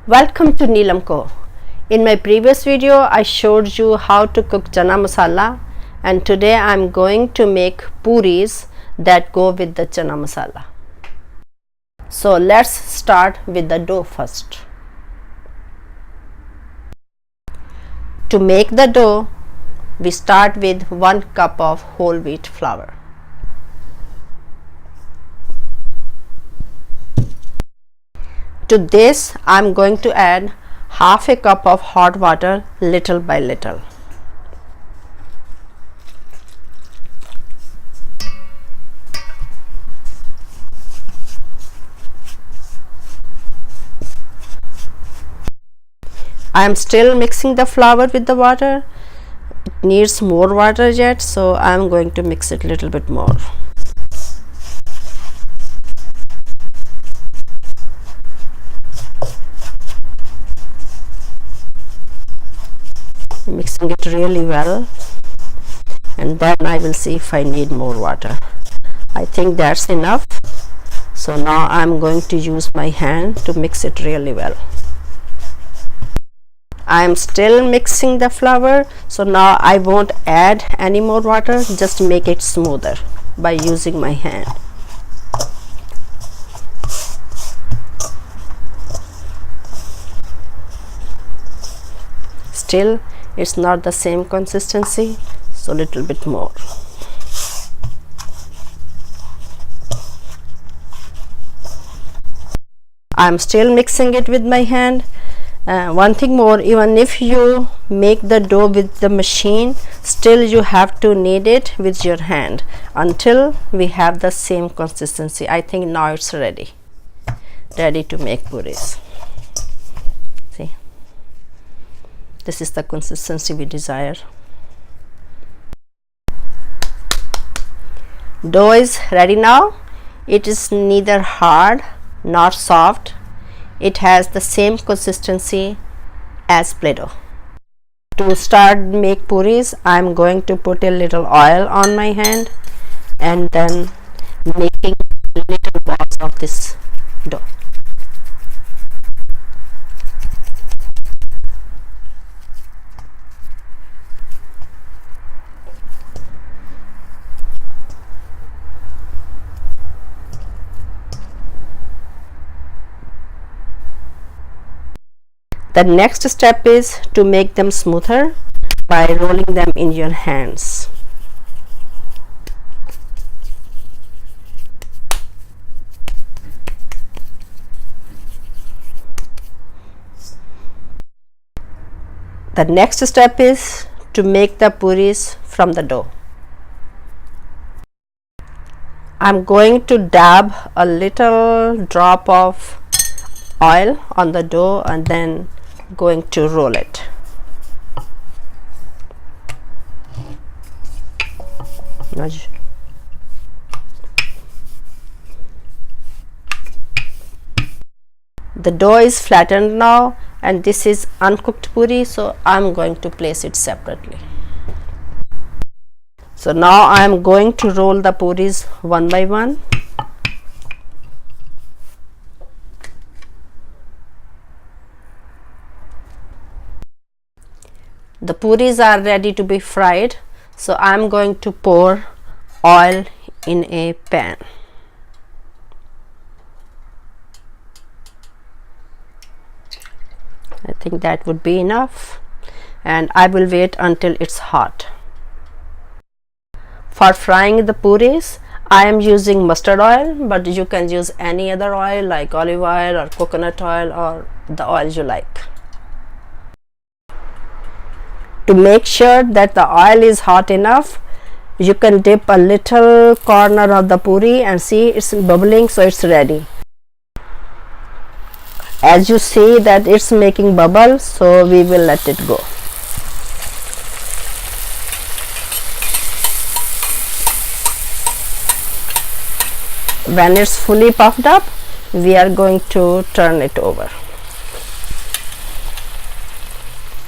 Welcome to Neelam Co. In my previous video I showed you how to cook chana masala, and today I am going to make puris that go with the chana masala. So let's start with the dough first. To make the dough, we start with 1 cup of whole wheat flour. To this I am going to add half a cup of hot water little by little. I am still mixing the flour with the water. It needs more water yet, so I am going to mix it a little bit more. Mixing it really well, and then I will see if I need more water. I think that's enough. So now I'm going to use my hand to mix it really well. I am still mixing the flour, so now I won't add any more water, just make it smoother by using my hand. Still it's not the same consistency, so little bit more. I'm still mixing it with my hand. One thing more, even if you make the dough with the machine, still you have to knead it with your hand until we have the same consistency. I think now it's ready to make puris. See, this is the consistency we desire. Dough is ready now. It is neither hard nor soft. It has the same consistency as Play-Doh. To start make puris, I am going to put a little oil on my hand and then making little balls of this dough. The next step is to make them smoother by rolling them in your hands. The next step is to make the puris from the dough. I'm going to dab a little drop of oil on the dough and then going to roll it. Nudge. The dough is flattened now, and this is uncooked puri, so I'm going to place it separately. So now I'm going to roll the puris one by one. The puris are ready to be fried, so I'm going to pour oil in a pan. I think that would be enough, and I will wait until it's hot. For frying the puris, I am using mustard oil, but you can use any other oil like olive oil or coconut oil or the oil you like. To make sure that the oil is hot enough, you can dip a little corner of the puri and see it's bubbling, so it's ready. As you see that it's making bubbles, so we will let it go. When it's fully puffed up, we are going to turn it over.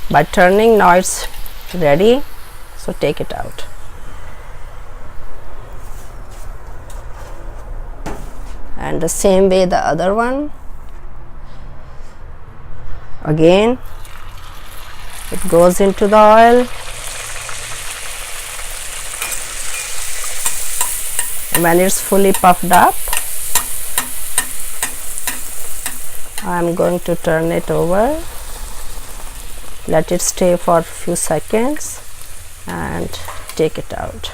By turning, now it's ready, so take it out. And the same way the other one. Again it goes into the oil. When it's fully puffed up, I'm going to turn it over, let it stay for a few seconds and take it out.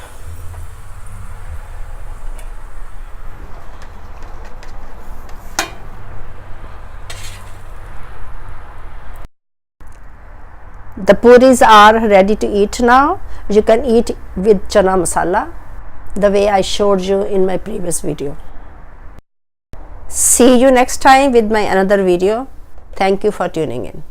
The puris are ready to eat now. You can eat with chana masala the way I showed you in my previous video. See you next time with my another video. Thank you for tuning in.